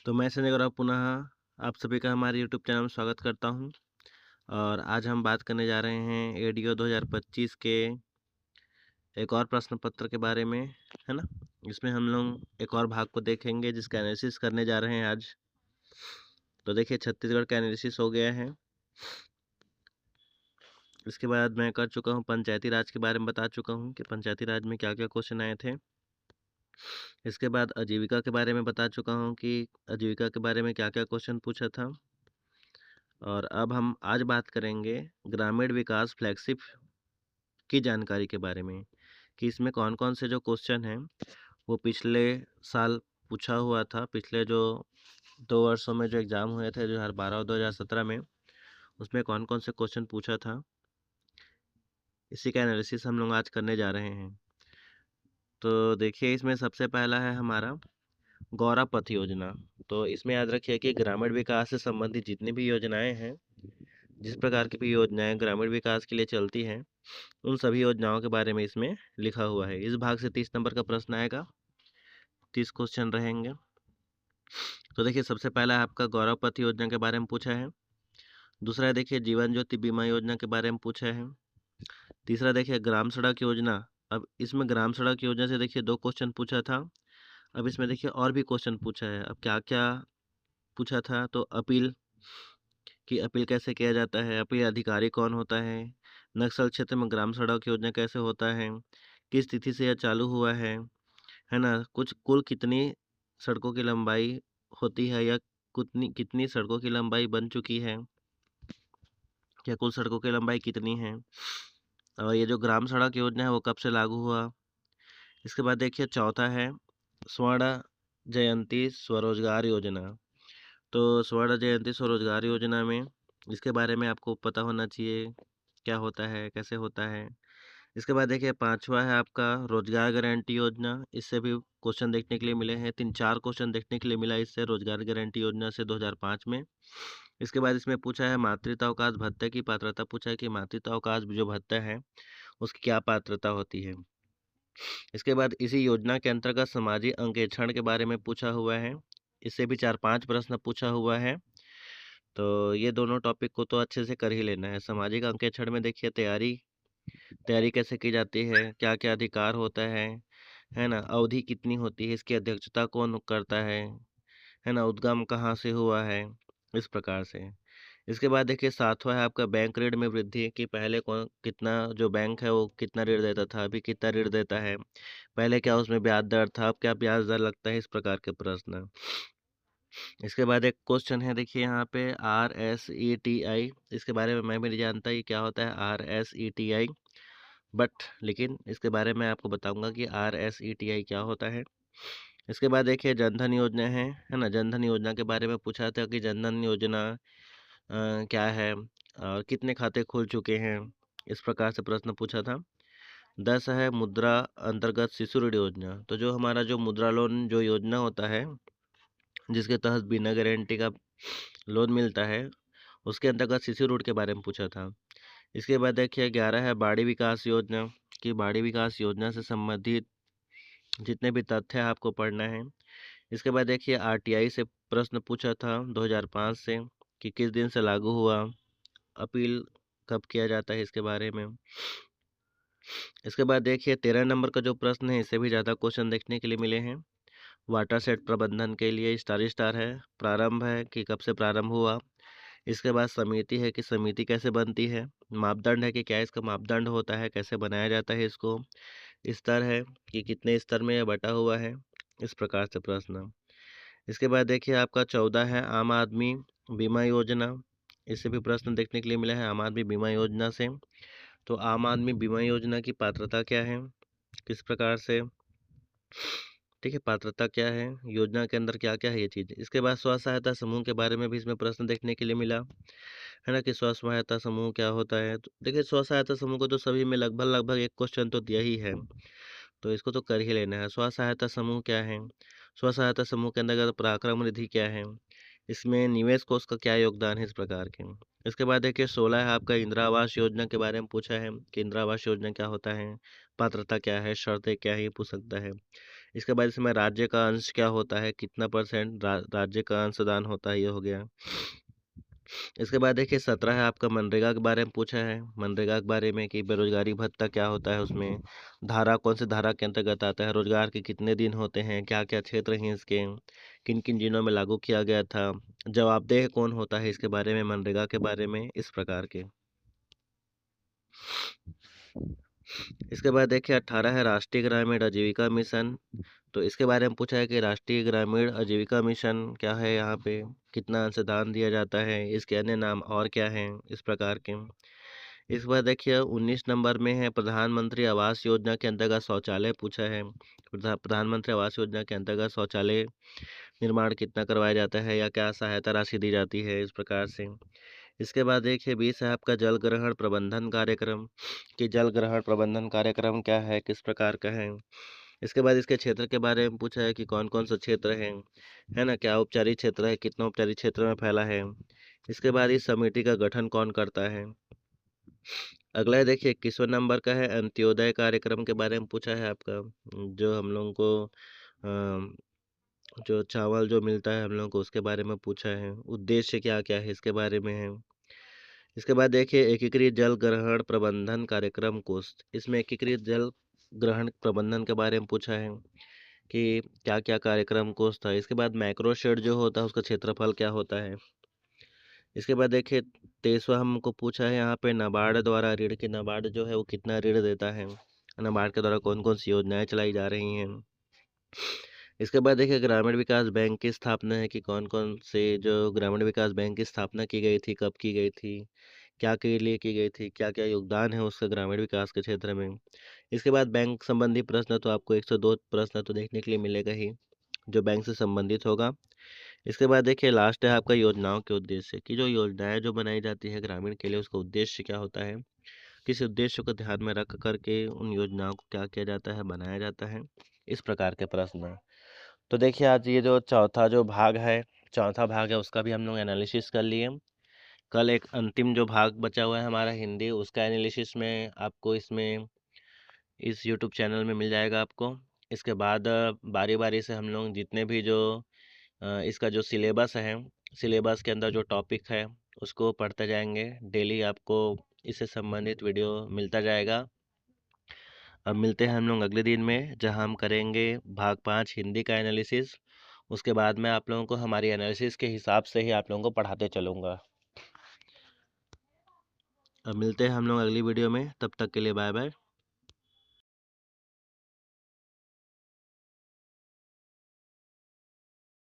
तो मैं संजय गौरव पुनः आप सभी का हमारे यूट्यूब चैनल में स्वागत करता हूं। और आज हम बात करने जा रहे हैं एडीओ 2025 के एक और प्रश्न पत्र के बारे में, है ना। इसमें हम लोग एक और भाग को देखेंगे जिसका एनालिसिस करने जा रहे हैं आज। तो देखिए, छत्तीसगढ़ का एनालिसिस हो गया है। इसके बाद मैं कर चुका हूँ पंचायती राज के बारे में, बता चुका हूँ कि पंचायती राज में क्या क्या क्वेश्चन आए थे। इसके बाद आजीविका के बारे में बता चुका हूँ कि आजीविका के बारे में क्या क्या क्वेश्चन पूछा था। और अब हम आज बात करेंगे ग्रामीण विकास फ्लैगशिप की जानकारी के बारे में, कि इसमें कौन कौन से जो क्वेश्चन हैं वो पिछले साल पूछा हुआ था। पिछले जो 2 वर्षों में जो एग्ज़ाम हुए थे 2012 और 2017 में, उसमें कौन कौन से क्वेश्चन पूछा था, इसी का एनालिसिस हम लोग आज करने जा रहे हैं। तो देखिए, इसमें सबसे पहला है हमारा गौरव पथ योजना। तो इसमें याद रखिए कि ग्रामीण विकास से संबंधित जितनी भी योजनाएं हैं, जिस प्रकार की भी योजनाएं ग्रामीण विकास के लिए चलती हैं, उन सभी योजनाओं के बारे में इसमें लिखा हुआ है। इस भाग से 30 नंबर का प्रश्न आएगा, 30 क्वेश्चन रहेंगे। तो देखिए, सबसे पहला है आपका गौरव पथ योजना के बारे में पूछा है। दूसरा है देखिए जीवन ज्योति बीमा योजना के बारे में पूछा है। तीसरा देखिए ग्राम सड़क योजना। अब इसमें ग्राम सड़क योजना से देखिए 2 क्वेश्चन पूछा था। अब इसमें देखिए और भी क्वेश्चन पूछा है। अब क्या क्या पूछा था, तो अपील कि अपील कैसे किया जाता है, अपील अधिकारी कौन होता है, नक्सल क्षेत्र में ग्राम सड़क योजना कैसे होता है, किस तिथि से यह चालू हुआ है ना, कुछ कुल कितनी सड़कों की लंबाई होती है, या कितनी कितनी सड़कों की लंबाई बन चुकी है, या कुल सड़कों की लंबाई कितनी है, और ये जो ग्राम सड़क योजना है वो कब से लागू हुआ। इसके बाद देखिए चौथा है स्वर्ण जयंती स्वरोजगार योजना। तो स्वर्ण जयंती स्वरोजगार योजना में इसके बारे में आपको पता होना चाहिए, क्या होता है, कैसे होता है। इसके बाद देखिए पांचवा है आपका रोजगार गारंटी योजना। इससे भी क्वेश्चन देखने के लिए मिले हैं, 3-4 क्वेश्चन देखने के लिए मिला इससे, रोजगार गारंटी योजना से 2005 में। इसके बाद इसमें पूछा है मातृत्व अवकाश भत्ते की पात्रता, पूछा है कि मातृत्व अवकाश जो भत्ता है उसकी क्या पात्रता होती है। इसके बाद इसी योजना के अंतर्गत सामाजिक अंकेक्षण के बारे में पूछा हुआ है। इससे भी 4-5 प्रश्न पूछा हुआ है। तो ये दोनों टॉपिक को तो अच्छे से कर ही लेना है। सामाजिक अंकेक्षण में देखिए तैयारी तैयारी कैसे की जाती है, क्या क्या अधिकार होता है ना, अवधि कितनी होती है, इसकी अध्यक्षता कौन करता है ना, उद्गम कहाँ से हुआ है, इस प्रकार से। इसके बाद देखिए सातवां है आपका बैंक ऋण में वृद्धि, कि पहले कौन कितना जो बैंक है वो कितना ऋण देता था, अभी कितना ऋण देता है, पहले क्या उसमें ब्याज दर था, अब क्या ब्याज दर लगता है, इस प्रकार के प्रश्न। इसके बाद एक क्वेश्चन है देखिए यहाँ पे RSETI। इसके बारे में मैं भी नहीं जानता ये क्या होता है RSETI, बट लेकिन इसके बारे में आपको बताऊंगा कि RSETI क्या होता है। इसके बाद देखिए जनधन योजना है ना। जनधन योजना के बारे में पूछा था कि जनधन योजना क्या है और कितने खाते खुल चुके हैं, इस प्रकार से प्रश्न पूछा था। 10 है मुद्रा अंतर्गत शिशु ऋण योजना। तो जो हमारा जो मुद्रा लोन जो योजना होता है, जिसके तहत बिना गारंटी का लोन मिलता है, उसके अंतर्गत शिशु ऋण के बारे में पूछा था। इसके बाद देखिए 11 है बाड़ी विकास योजना, कि बाड़ी विकास योजना से संबंधित जितने भी तथ्य है आपको पढ़ना है। इसके बाद देखिए RTI से प्रश्न पूछा था 2005 से, कि किस दिन से लागू हुआ, अपील कब किया जाता है, इसके बारे में। इसके बाद देखिए 13 नंबर का जो प्रश्न है, इससे भी ज़्यादा क्वेश्चन देखने के लिए मिले हैं। वाटर सेट प्रबंधन के लिए स्टार स्टार है, प्रारंभ है कि कब से प्रारंभ हुआ। इसके बाद समिति है कि समिति कैसे बनती है। मापदंड है कि क्या इसका मापदंड होता है, कैसे बनाया जाता है इसको। स्तर है कि कितने स्तर में यह बटा हुआ है, इस प्रकार से प्रश्न। इसके बाद देखिए आपका 14 है आम आदमी बीमा योजना। इससे भी प्रश्न देखने के लिए मिला है आम आदमी बीमा योजना से। तो आम आदमी बीमा योजना की पात्रता क्या है, किस प्रकार से, ठीक है, पात्रता क्या है, योजना के अंदर क्या क्या है, ये चीज़। इसके बाद स्व सहायता समूह के बारे में भी इसमें प्रश्न देखने के लिए मिला, है ना, कि स्व सहायता समूह क्या होता है। तो देखिए स्व सहायता समूह को तो सभी में लगभग लगभग एक क्वेश्चन तो दिया ही है, तो इसको तो कर ही लेना है। स्व सहायता समूह क्या है, स्व सहायता समूह के अंतर्गत पराक्रम निधि क्या है, इसमें निवेश कोष का क्या योगदान है, इस प्रकार के। इसके बाद देखिए 16 है आपका इंदिरा आवास योजना के बारे में पूछा है, कि इंदिरा आवास योजना क्या होता है, पात्रता क्या है, शर्तें क्या है, ये पूछ सकता है। इसके बाद इसमें राज्य का अंश क्या होता है, कितना परसेंट राज्य का अंशदान होता है, ये हो गया। इसके बाद देखिए 17 है आपका मनरेगा के बारे में पूछा है, मनरेगा के बारे में कि बेरोजगारी भत्ता क्या होता है, उसमें धारा कौन से धारा के अंतर्गत आता है, रोजगार के कितने दिन होते हैं, क्या क्या क्षेत्र हैं इसके, किन किन जिलों में लागू किया गया था, जवाबदेह कौन होता है इसके बारे में, मनरेगा के बारे में, इस प्रकार के। इसके बाद देखिए 18 है राष्ट्रीय ग्रामीण आजीविका मिशन। तो इसके बारे में पूछा है कि राष्ट्रीय ग्रामीण आजीविका मिशन क्या है, यहाँ पे कितना अंशदान दिया जाता है, इसके अन्य नाम और क्या हैं, इस प्रकार के। इस बार देखिए 19 नंबर में है प्रधानमंत्री आवास योजना के अंतर्गत शौचालय पूछा है। प्रधानमंत्री आवास योजना के अंतर्गत शौचालय निर्माण कितना करवाया जाता है या क्या सहायता राशि दी जाती है, इस प्रकार से। इसके बाद देखिए 20 है आपका जल ग्रहण प्रबंधन कार्यक्रम, कि जल ग्रहण प्रबंधन कार्यक्रम क्या है, किस प्रकार का है। इसके बाद इसके क्षेत्र के बारे में पूछा है कि कौन कौन सा क्षेत्र है ना, क्या औपचारिक क्षेत्र है, कितना औपचारिक क्षेत्र में फैला है। इसके बाद इस समिति का गठन कौन करता है। अगला है देखिए 21वें नंबर का है अंत्योदय कार्यक्रम के बारे में पूछा है आपका, जो हम लोगों को जो चावल जो मिलता है हम लोगों को, उसके बारे में पूछा है, उद्देश्य क्या क्या है इसके बारे में है। इसके बाद देखिए एकीकृत जल ग्रहण प्रबंधन कार्यक्रम कोष, इसमें एकीकृत जल ग्रहण प्रबंधन के बारे में पूछा है कि क्या क्या कार्यक्रम कोष था। इसके बाद मैक्रो शेड जो होता है उसका क्षेत्रफल क्या होता है। इसके बाद देखिए 23वां हमको पूछा है यहाँ पे नाबार्ड द्वारा ऋण, की नाबार्ड जो है वो कितना ऋण देता है, नाबार्ड के द्वारा कौन कौन सी योजनाएं चलाई जा रही हैं। इसके बाद देखिए ग्रामीण विकास बैंक की स्थापना है, कि कौन कौन से जो ग्रामीण विकास बैंक की स्थापना की गई थी, कब की गई थी, क्या के लिए की गई थी, क्या क्या योगदान है उसका ग्रामीण विकास के क्षेत्र में। इसके बाद बैंक संबंधी प्रश्न तो आपको 102 प्रश्न तो देखने के लिए मिलेगा ही, जो बैंक से संबंधित होगा। इसके बाद देखिए लास्ट है आपका योजनाओं के उद्देश्य, की जो योजनाएं जो बनाई जाती है ग्रामीण के लिए उसका उद्देश्य क्या होता है, किस उद्देश्य को ध्यान में रख करके उन योजनाओं को क्या किया जाता है, बनाया जाता है, इस प्रकार के प्रश्न हैं। तो देखिए आज ये जो चौथा भाग है उसका भी हम लोग एनालिसिस कर लिए। कल एक अंतिम जो भाग बचा हुआ है हमारा हिंदी, उसका एनालिसिस में आपको इसमें इस यूट्यूब चैनल में मिल जाएगा आपको। इसके बाद बारी बारी से हम लोग जितने भी जो इसका जो सिलेबस है, सिलेबस के अंदर जो टॉपिक है उसको पढ़ते जाएंगे। डेली आपको इससे संबंधित वीडियो मिलता जाएगा। अब मिलते हैं हम लोग अगले दिन में, जहां हम करेंगे भाग 5 हिंदी का एनालिसिस। उसके बाद मैं आप लोगों को हमारी एनालिसिस के हिसाब से ही आप लोगों को पढ़ाते चलूँगा। अब मिलते हैं हम लोग अगली वीडियो में, तब तक के लिए बाय बाय।